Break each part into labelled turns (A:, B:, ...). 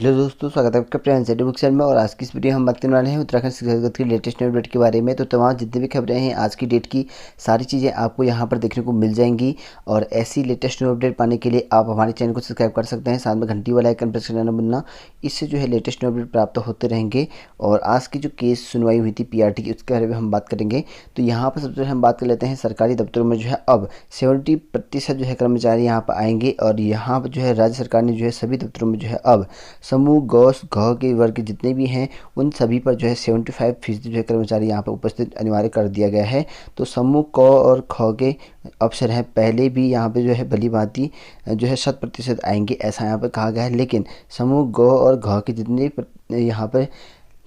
A: Hello दोस्तों, स्वागत है आपका अपने एनसीईआरटी बुक चैनल में। और आज की इस वीडियो हम बात करने वाले हैं उत्तराखंड शिक्षा जगत की लेटेस्ट अपडेट के बारे में। तो तमाम जितनी भी खबरें हैं आज की डेट की सारी चीज़ें आपको यहां पर देखने को मिल जाएंगी। और ऐसी लेटेस्ट न्यू अपडेट पाने के लिए आप हमारे चैनल को सब्सक्राइब कर सकते हैं, साथ में घंटी वाला आइकन प्रेस करना बनना। इससे जो है लेटेस्ट न्यू अपडेट प्राप्त होते रहेंगे। और आज की जो केस सुनवाई हुई थी पीआरटी की, उसके बारे में हम बात करेंगे। तो यहाँ पर सबसे पहले हम बात कर लेते हैं सरकारी दफ्तरों में जो है अब 70% जो है कर्मचारी यहाँ पर आएंगे। और यहाँ पर जो है राज्य सरकार ने जो है सभी दफ्तरों में जो है अब समूह घ के वर्ग के जितने भी हैं उन सभी पर जो है 75% जो है कर्मचारी यहाँ पर उपस्थित अनिवार्य कर दिया गया है। तो समूह क और ख के अफसर हैं पहले भी यहाँ पे जो है भली भांति जो है 100% आएंगे, ऐसा यहाँ पर कहा गया है। लेकिन समूह ग और घ के जितने यहाँ पर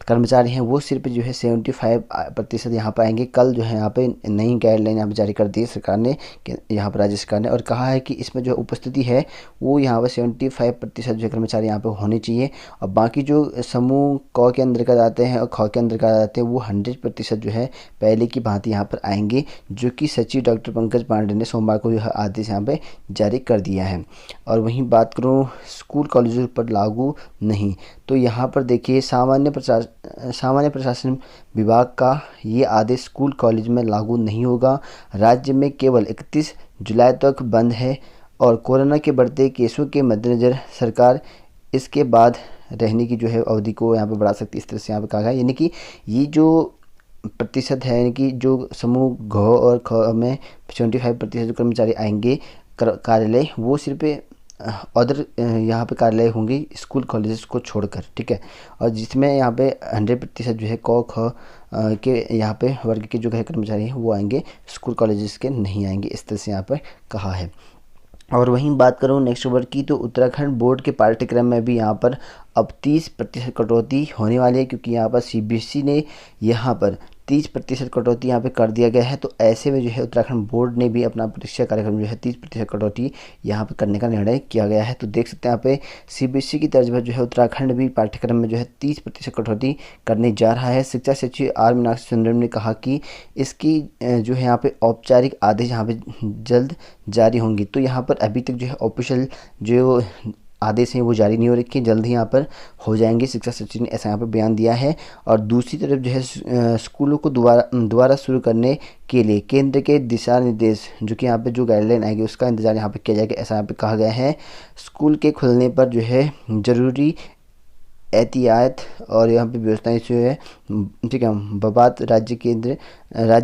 A: कर्मचारी हैं वो सिर्फ जो है 75% यहाँ पर आएंगे। कल जो है यहाँ पे नई गाइडलाइन यहाँ पर जारी कर दी है सरकार ने, यहाँ पर राज्य सरकार ने, और कहा है कि इसमें जो उपस्थिति है वो यहाँ पर 75% जो कर्मचारी यहाँ पे होने चाहिए। और बाकी जो समूह क के अंतर्गत आते हैं और ख के अंतर्गत आते हैं वो 100% जो है पहले की भांति यहाँ पर आएंगे, जो कि सचिव डॉक्टर पंकज पांडे ने सोमवार को यह आदेश यहाँ पे जारी कर दिया है। और वहीं बात करूँ स्कूल कॉलेजों पर लागू नहीं, तो यहाँ पर देखिए सामान्य प्रशासन विभाग का ये आदेश स्कूल कॉलेज में लागू नहीं होगा। राज्य में केवल 31 जुलाई तक बंद है। और कोरोना के बढ़ते केसों के मद्देनज़र सरकार इसके बाद रहने की जो है अवधि को यहाँ पर बढ़ा सकती है, इस तरह से यहाँ पर कहा गया है। यानी कि ये जो प्रतिशत है, यानी कि जो समूह घ और ख में 75% जो कर्मचारी आएंगे कार्यालय, वो सिर्फ अदर यहाँ पे कार्यालय होंगे स्कूल कॉलेजेस को छोड़कर, ठीक है। और जिसमें यहाँ पे 100% जो है क ख के यहाँ पे वर्ग के जो है कर्मचारी हैं वो आएंगे, स्कूल कॉलेजेस के नहीं आएंगे, इस तरह से यहाँ पर कहा है। और वहीं बात करूँ नेक्स्ट खबर की, तो उत्तराखंड बोर्ड के पाठ्यक्रम में भी यहाँ पर अब 30% कटौती होने वाली है, क्योंकि यहाँ पर सीबीएसई ने यहाँ पर 30% कटौती यहाँ पे कर दिया गया है। तो ऐसे में जो है उत्तराखंड बोर्ड ने भी अपना परीक्षा कार्यक्रम जो है 30% कटौती यहाँ पे करने का निर्णय किया गया है। तो देख सकते हैं यहाँ पे सीबीएसई की तर्ज पर जो है उत्तराखंड भी पाठ्यक्रम में जो है 30% कटौती करने जा रहा है। शिक्षा सचिव आर मीनाक्षी सुंदरम ने कहा कि इसकी जो है यहाँ पे औपचारिक आदेश यहाँ पे जल्द जारी होंगी। तो यहाँ पर अभी तक जो है ऑफिशियल जो आदेश हैं वो जारी नहीं हो रखे, जल्द ही यहाँ पर हो जाएंगे, शिक्षा सचिव ने ऐसा यहाँ पर बयान दिया है। और दूसरी तरफ जो है स्कूलों को दोबारा शुरू करने के लिए केंद्र के दिशा निर्देश, जो कि यहाँ पे जो गाइडलाइन आएगी उसका इंतजार यहाँ पे किया जाएगा, ऐसा यहाँ पे कहा गया है। स्कूल के खुलने पर जो है ज़रूरी एहतियात और यहाँ पे व्यवस्थाएं जो है, ठीक है, बात राज्य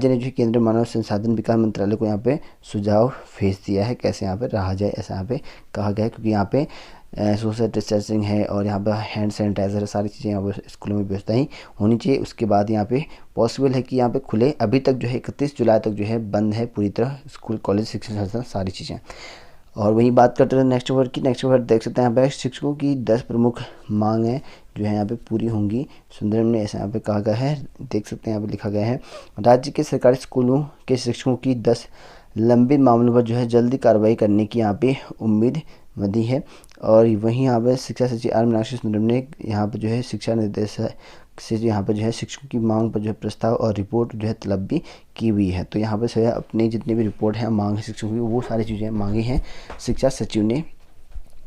A: ने जो केंद्रीय मानव संसाधन विकास मंत्रालय को यहाँ पे सुझाव भेज दिया है, कैसे यहाँ पे रहा जाए, ऐसा यहाँ पे कहा गया है। क्योंकि यहाँ पे सोशल डिस्टेंसिंग है और यहाँ पे हैंड सैनिटाइजर, सारी चीज़ें यहाँ पर स्कूलों में व्यवस्थाएं होनी चाहिए। उसके बाद यहाँ पे पॉसिबल है कि यहाँ पे खुले। अभी तक जो है 31 जुलाई तक जो है बंद है पूरी तरह स्कूल कॉलेज शिक्षण संस्थान सारी चीज़ें। और वहीं बात करते हैं नेक्स्ट ओवर की। नेक्स्ट ओवर देख सकते हैं यहाँ पे शिक्षकों की 10 प्रमुख मांगें जो है यहाँ पे पूरी होंगी, सुंदरम ने ऐसा यहाँ पे कहा गया है। देख सकते हैं यहाँ पे लिखा गया है, राज्य के सरकारी स्कूलों के शिक्षकों की 10 लंबित मामलों पर जो है जल्दी कार्रवाई करने की यहाँ पे उम्मीद बनी है। और वहीं यहाँ पर शिक्षा सचिव आर मीनाक्षी सुंदरम ने यहाँ पर जो है शिक्षा निर्देशक से यहाँ पर जो है शिक्षकों की मांग पर जो है प्रस्ताव और रिपोर्ट जो है तलब भी की हुई है। तो यहाँ पर जो है अपनी जितनी भी रिपोर्ट है मांग है शिक्षकों की, वो सारी चीज़ें मांगी हैं शिक्षा सचिव ने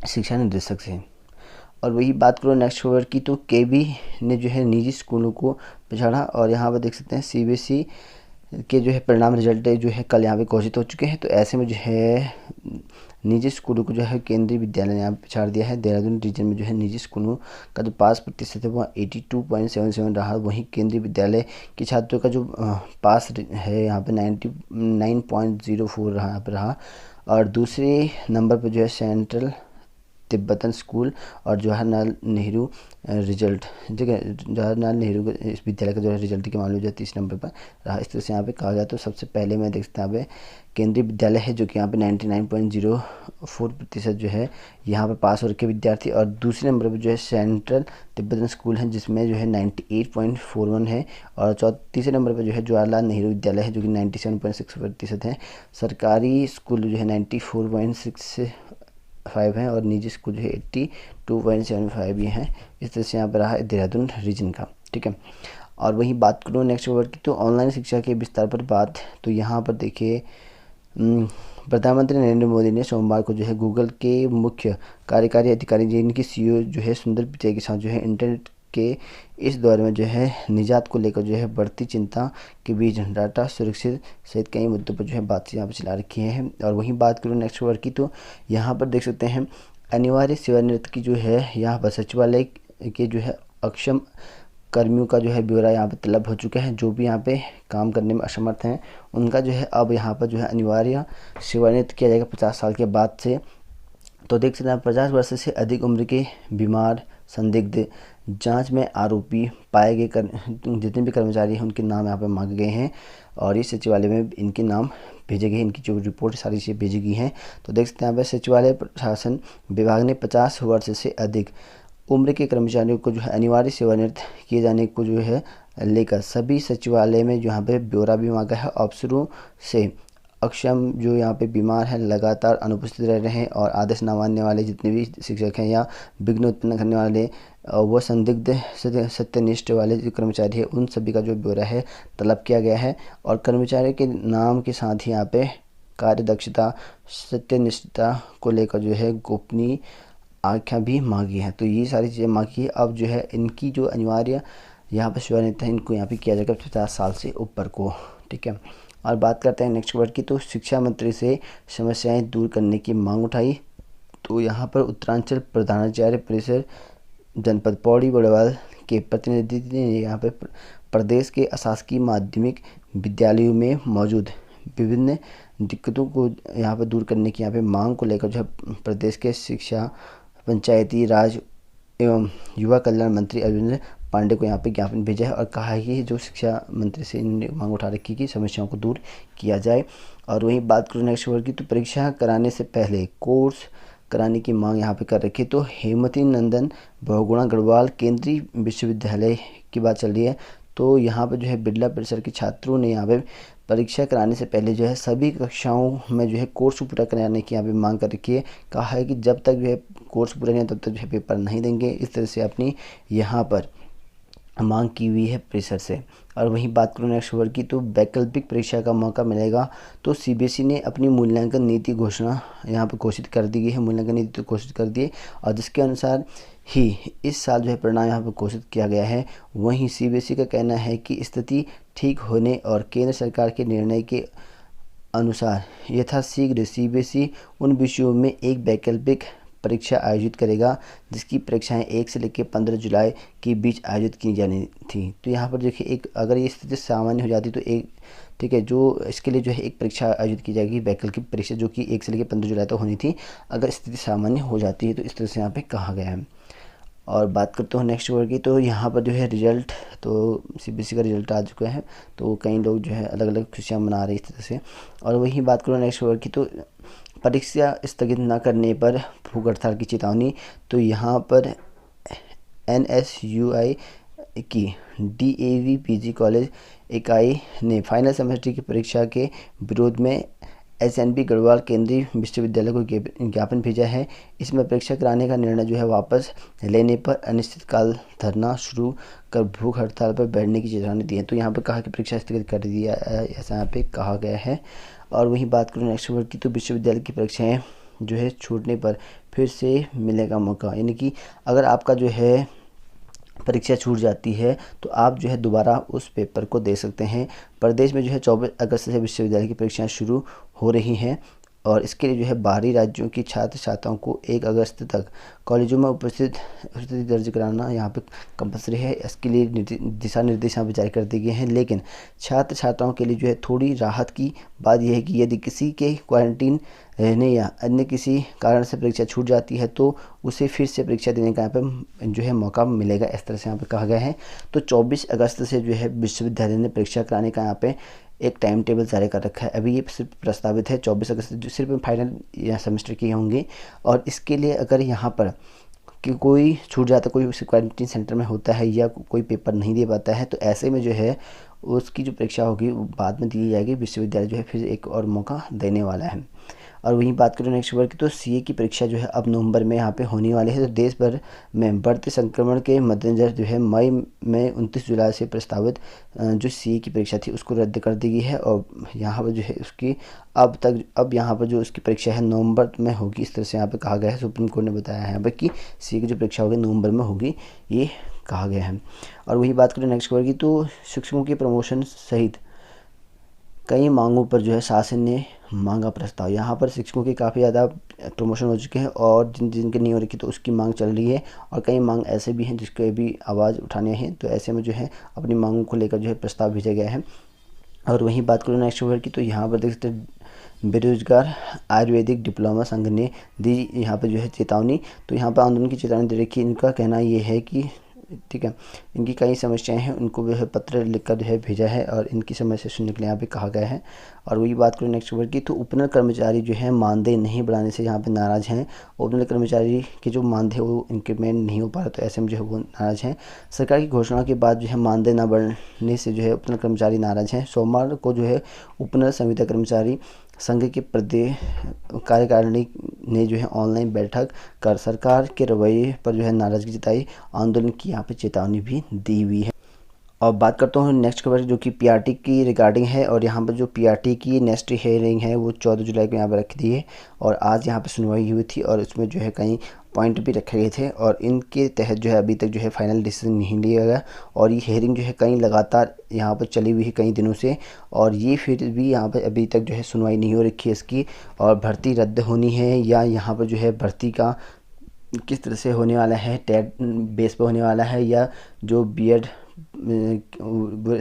A: शिक्षा निर्देशक से। और वही बात करो नेक्स्ट खबर की, तो केवी ने जो है निजी स्कूलों को पछाड़ा। और यहाँ पर देख सकते हैं सीबीएसई के जो है परिणाम रिजल्ट जो है कल यहाँ पे घोषित हो चुके हैं। तो ऐसे में जो है निजी स्कूलों को जो है केंद्रीय विद्यालय ने यहाँ पे पिछाड़ दिया है। देहरादून रीजन में जो है निजी स्कूलों का जो पास प्रतिशत है वो 82.77 रहा। वहीं केंद्रीय विद्यालय के छात्रों का जो पास है यहाँ पे 99.04 रहा यहाँ पे रहा। और दूसरे नंबर पर जो है सेंट्रल तिब्बतन स्कूल और जवाहरलाल नेहरू रिजल्ट, ठीक है, जवाहरलाल नेहरू इस विद्यालय का जो है रिजल्ट के मामले में जो है 30 नंबर पर रहा। इस तरह से यहाँ पे कहा गया। तो सबसे पहले मैं देख सकता हूँ केंद्रीय विद्यालय है जो कि यहाँ पे 99.04% जो है यहाँ पर पास हो रखे विद्यार्थी। और दूसरे नंबर पर जो है सेंट्रल तिब्बतन स्कूल है जिसमें जो है 98.41 है। और तीसरे नंबर पर जो है जवाहरलाल नेहरू विद्यालय है जो कि 97.6% है। सरकारी स्कूल जो है 94.65 हैं और निजी स्कूल जो है 82.75 भी हैं। इस तरह से यहाँ पर रहा है देहरादून रीजन का, ठीक है। और वहीं बात करूँ नेक्स्ट वर्ड की, तो ऑनलाइन शिक्षा के विस्तार पर बात, तो यहाँ पर देखिए प्रधानमंत्री नरेंद्र मोदी ने सोमवार को जो है गूगल के मुख्य कार्यकारी अधिकारी जिनकी सीईओ जो है सुंदर पिचाई के साथ जो है इंटरनेट के इस दौर में जो है निजात को लेकर जो है बढ़ती चिंता के बीच डाटा सुरक्षित सहित कई मुद्दों पर जो है बातचीत यहाँ पर चला रखी है। और वहीं बात करूँ नेक्स्ट खबर की, तो यहाँ पर देख सकते हैं अनिवार्य सेवानिवृत्त की जो है यहाँ पर सचिवालय के जो है अक्षम कर्मियों का जो है ब्यौरा यहाँ पे तलब हो चुका है। जो भी यहाँ पे काम करने में असमर्थ हैं उनका जो है अब यहाँ पर जो है अनिवार्य सेवानिवृत्त किया जाएगा 50 साल के बाद से। तो देख सकते हैं 50 वर्ष से अधिक उम्र के बीमार, संदिग्ध, जांच में आरोपी पाए गए जितने भी कर्मचारी हैं उनके नाम यहाँ पर मांगे गए हैं और इस सचिवालय में इनके नाम भेजे गए हैं। इनकी जो रिपोर्ट सारी चीज़ें भेजी गई हैं। तो देख सकते हैं यहाँ पर सचिवालय प्रशासन विभाग ने 50 वर्ष से अधिक उम्र के कर्मचारियों को जो है अनिवार्य सेवानिवृत्त किए जाने को जो है लेकर सभी सचिवालय में जो यहाँ पे ब्यौरा भी मांगा है। अफसरों से अक्षम जो यहाँ पे बीमार हैं, लगातार अनुपस्थित रह रहे हैं और आदेश न मानने वाले जितने भी शिक्षक हैं या विघ्न उत्पन्न करने वाले वो संदिग्ध सत्यनिष्ठ वाले जो कर्मचारी हैं उन सभी का जो ब्यौरा है तलब किया गया है। और कर्मचारी के नाम के साथ ही यहाँ पे कार्यदक्षता, सत्यनिष्ठता को लेकर जो है गोपनीय आख्या भी मांगी है। तो ये सारी चीज़ें मांगी है। अब जो है इनकी जो अनिवार्य यहाँ पर सेवानिवृत्त है इनको यहाँ पे किया जाएगा 50 साल से ऊपर को, ठीक है। और बात करते हैं नेक्स्ट खबर की, तो शिक्षा मंत्री से समस्याएं दूर करने की मांग उठाई। तो यहाँ पर उत्तरांचल प्रधानाचार्य परिषद जनपद पौड़ी बड़वाल के प्रतिनिधि ने यहाँ पर प्रदेश के अशासकीय माध्यमिक विद्यालयों में मौजूद विभिन्न दिक्कतों को यहाँ पर दूर करने की यहाँ पे मांग को लेकर जो है प्रदेश के शिक्षा, पंचायती राज एवं युवा कल्याण मंत्री अरविंद पांडे को यहाँ पे ज्ञापन भेजा है और कहा है कि जो शिक्षा मंत्री से इन्होंने मांग उठा रखी कि समस्याओं को दूर किया जाए। और वहीं बात करूँ नेक्स्ट खबर की, तो परीक्षा कराने से पहले कोर्स कराने की मांग यहाँ पे कर रखी है। तो हेमवती नंदन बहुगुणा गढ़वाल केंद्रीय विश्वविद्यालय की बात चल रही है। तो यहाँ पर जो है बिरला परिसर के छात्रों ने यहाँ पे परीक्षा कराने से पहले जो है सभी कक्षाओं में जो है कोर्स पूरा कराने की यहाँ पे मांग कर रखी है। कहा है कि जब तक जो है कोर्स पूरा नहीं तब तक जो है पेपर नहीं देंगे। इस तरह से अपनी यहाँ पर मांग की हुई है परिसर से। और वहीं बात करूँ नेक्स्ट खबर की, तो वैकल्पिक परीक्षा का मौका मिलेगा। तो सीबीएसई ने अपनी मूल्यांकन नीति घोषणा यहाँ पर घोषित कर दी गई है, मूल्यांकन नीति तो घोषित कर दी है और जिसके अनुसार ही इस साल जो है परिणाम यहाँ पर घोषित किया गया है। वहीं सीबीएसई का कहना है कि स्थिति ठीक होने और केंद्र सरकार के निर्णय के अनुसार यथाशीघ्र सीबीएसई उन विषयों में एक वैकल्पिक परीक्षा आयोजित करेगा जिसकी परीक्षाएं 1 से लेकर 15 जुलाई के बीच आयोजित की जानी थी। तो यहाँ पर देखिए एक अगर ये स्थिति सामान्य हो जाती तो एक ठीक है जो इसके लिए जो है एक परीक्षा आयोजित की जाएगी वैकल्पिक परीक्षा जो कि 1 से लेकर 15 जुलाई तक होनी थी। अगर स्थिति सामान्य हो जाती है तो इस तरह से यहाँ पे कहा गया है। और बात करते हो नेक्स्ट खबर की, तो यहाँ पर जो है रिजल्ट तो सीबीएसई का रिजल्ट आ चुका है। तो कई लोग जो है अलग अलग खुशियाँ मना रहे हैं इस तरह से। और वही बात करो नेक्स्ट खबर की, तो परीक्षा स्थगित न करने पर भूख हड़ताल की चेतावनी। तो यहाँ पर एनएसयूआई की डीएवी पीजी कॉलेज इकाई ने फाइनल सेमेस्टर की परीक्षा के विरोध में एसएनबी गढ़वाल केंद्रीय विश्वविद्यालय को ज्ञापन भेजा है। इसमें परीक्षा कराने का निर्णय जो है वापस लेने पर अनिश्चितकाल धरना शुरू कर भूख हड़ताल पर बैठने की चेतावनी दी है। तो यहाँ पर कहा कि परीक्षा स्थगित कर दिया ऐसा यहाँ पे कहा गया है। और वहीं बात करूँ नेक्स्ट खबर की, तो विश्वविद्यालय की परीक्षाएं जो है छूटने पर फिर से मिलेगा मौका। यानी कि अगर आपका जो है परीक्षा छूट जाती है तो आप जो है दोबारा उस पेपर को दे सकते हैं। प्रदेश में जो है 24 अगस्त से विश्वविद्यालय की परीक्षाएं शुरू हो रही हैं और इसके लिए जो है बाहरी राज्यों की छात्र छात्राओं को 1 अगस्त तक कॉलेजों में उपस्थिति दर्ज कराना यहाँ पे कंपलसरी है। इसके लिए दिशा निर्देश यहाँ पर जारी कर दिए गए हैं। लेकिन छात्र छात्राओं के लिए जो है थोड़ी राहत की बात यह है कि यदि किसी के क्वारंटीन रहने या अन्य किसी कारण से परीक्षा छूट जाती है तो उसे फिर से परीक्षा देने का यहाँ पे जो है मौका मिलेगा। इस तरह से यहाँ पे कहा गया है। तो 24 अगस्त से जो है विश्वविद्यालय ने परीक्षा कराने का यहाँ पे एक टाइम टेबल जारी कर रखा है। अभी ये सिर्फ प्रस्तावित है 24 अगस्त जो सिर्फ फाइनल या सेमेस्टर के होंगे। और इसके लिए अगर यहाँ पर कि कोई छूट जाता कोई क्वारंटीन सेंटर में होता है या कोई पेपर नहीं दे पाता है तो ऐसे में जो है उसकी जो परीक्षा होगी वो बाद में दी जाएगी। विश्वविद्यालय जो है फिर एक और मौका देने वाला है। और वहीं बात करें नेक्स्ट खबर की, तो सीए की परीक्षा जो है अब नवंबर में यहाँ पे होने वाली है। तो देश भर में बढ़ते संक्रमण के मद्देनज़र जो है मई में 29 जुलाई से प्रस्तावित जो सीए की परीक्षा थी उसको रद्द कर दी गई है। और यहाँ पर जो है उसकी अब यहाँ पर जो उसकी परीक्षा है नवंबर में होगी, इस तरह से यहाँ पे कहा गया है। सुप्रीम कोर्ट ने बताया है यहाँ पर कि सीए की जो परीक्षा होगी नवंबर में होगी, ये कहा गया है। और वही बात करें नेक्स्ट खबर की, तो शिक्षकों के प्रमोशन सहित कई मांगों पर जो है शासन ने मांगा प्रस्ताव। यहाँ पर शिक्षकों के काफ़ी ज़्यादा प्रमोशन हो चुके हैं और जिनके नहीं हो रखी तो उसकी मांग चल रही है। और कई मांग ऐसे भी हैं जिसके भी आवाज़ उठाने हैं, तो ऐसे में जो है अपनी मांगों को लेकर जो है प्रस्ताव भेजा गया है। और वहीं बात करूँ नेक्स्ट खबर की, तो यहाँ पर देख सकते हैं बेरोजगार आयुर्वेदिक डिप्लोमा संघ ने दी यहाँ पर जो है चेतावनी। तो यहाँ पर आंदोलन की चेतावनी दे रखी है। इनका कहना ये है कि ठीक है, इनकी कई समस्याएं हैं, उनको जो है पत्र लिखकर जो है भेजा है और इनकी समस्या सुनने के लिए यहाँ पे कहा गया है। और वही बात करें नेक्स्ट खबर की, तो उपनल कर्मचारी जो है मानदेय नहीं बढ़ाने से यहाँ पे नाराज़ हैं। उपनल कर्मचारी के जो मानदेय वो इंक्रीमेंट नहीं हो पा रहा, तो ऐसे में जो है वो नाराज़ हैं। सरकार की घोषणा के बाद जो है मानदेय न बढ़ने से जो है उपनल कर्मचारी नाराज़ हैं। सोमवार को जो है उपनल संविदा कर्मचारी संघ के प्रदेश कार्यकारिणी ने जो है ऑनलाइन बैठक कर सरकार के रवैये पर जो है नाराज़गी जताई। आंदोलन की यहाँ पे चेतावनी भी दी हुई है। और बात करता हूँ नेक्स्ट खबर जो कि पीआरटी की रिगार्डिंग है। और यहाँ पर जो पीआरटी की नेक्स्ट हियरिंग है वो 14 जुलाई को यहाँ पर रखी दी है और आज यहाँ पर सुनवाई हुई थी और इसमें जो है कई पॉइंट भी रखे गए थे और इनके तहत जो है अभी तक जो है फाइनल डिसीजन नहीं लिया गया। और ये हियरिंग जो है कई लगातार यहाँ पर चली हुई है कई दिनों से, और ये फिर भी यहाँ पर अभी तक जो है सुनवाई नहीं हो रखी है इसकी। और भर्ती रद्द होनी है या यहाँ पर जो है भर्ती का किस तरह से होने वाला है, टेट बेस पे होने वाला है या जो बीएड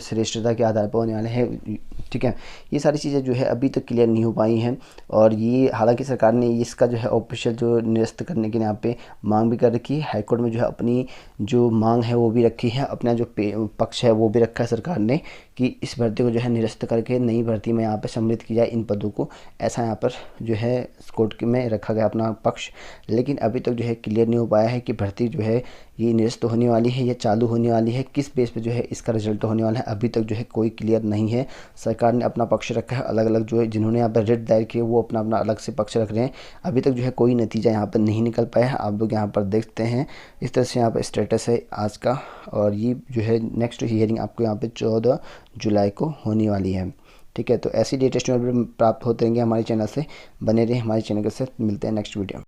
A: श्रेष्ठता के आधार पर होने वाले हैं, ठीक है। ये सारी चीज़ें जो है अभी तक क्लियर नहीं हो पाई हैं। और ये हालांकि सरकार ने इसका जो है ऑफिशियल जो निरस्त करने के लिए यहाँ पे मांग भी कर रखी है। हाईकोर्ट में जो है अपनी जो मांग है वो भी रखी है, अपना जो पक्ष है वो भी रखा है सरकार ने कि इस भर्ती को जो है निरस्त करके नई भर्ती में यहाँ पे सम्मिलित किया जाए इन पदों को। ऐसा यहाँ पर जो है कोर्ट में रखा गया अपना पक्ष। लेकिन अभी तक जो है क्लियर नहीं हो पाया है कि भर्ती जो है ये निरस्त होने वाली है या चालू होने वाली है, किस बेस पे जो है इसका रिजल्ट होने वाला है, अभी तक जो है कोई क्लियर नहीं है। सरकार ने अपना पक्ष रखा है, अलग अलग जो है जिन्होंने यहाँ पर रिट दायर किए वो अपना अपना अलग से पक्ष रख रहे हैं। अभी तक जो है कोई नतीजा यहाँ पर नहीं निकल पाया है। आप लोग यहाँ पर देखते हैं इस तरह से यहाँ पर स्टेटस है आज का। और ये जो है नेक्स्ट हियरिंग आपको यहाँ पर 14 जुलाई को होने वाली है, ठीक है। तो ऐसी लेटेस्ट प्राप्त होते रहेंगे हमारे चैनल से, बने रहे हमारे चैनल के साथ। मिलते हैं नेक्स्ट वीडियो।